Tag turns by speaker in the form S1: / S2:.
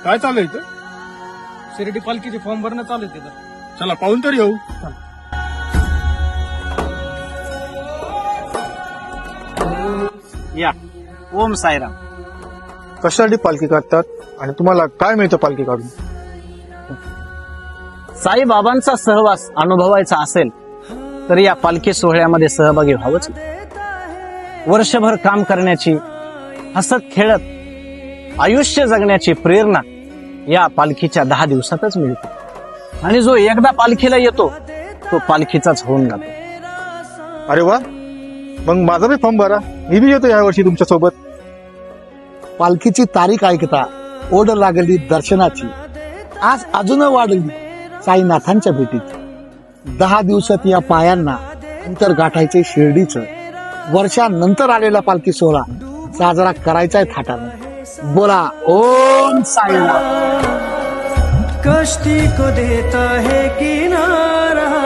S1: काय चालू आहे इथं?
S2: शिर्डी पालखीचे फॉर्म भरणं चालू आहे तिथं.
S1: चला पाहून तर येऊ.
S3: या ओम साईराम.
S1: कशासाठी पालखी काढतात आणि तुम्हाला काय मिळतं पालखी काढून?
S3: साईबाबांचा सहवास अनुभवायचा असेल तर या पालखी सोहळ्यामध्ये सहभागी व्हावंच. वर्षभर काम करण्याची, हसत खेळत आयुष्य जगण्याची प्रेरणा या पालखीच्या 10 दिवसातच मिळते. आणि जो एकदा पालखीला येतो तो पालखीचाच होऊन जातो.
S1: अरे वा, मग माझा बी फॉर्म भरा, मी बी येतो यावर्षी तुमच्या सोबत.
S4: पालखीची तारीख ऐकता ओढ लागली दर्शनाची. आज अजून वाढली साईनाथांच्या भेटीची. 10 दिवसात या पायांना अंतर गाठायचे शिर्डीचं. वर्षानंतर आलेला पालखी सोहळा साजरा करायचाय थाटाने. बोला ओम साईनाथ.
S5: कश्ती को देता है किनारा.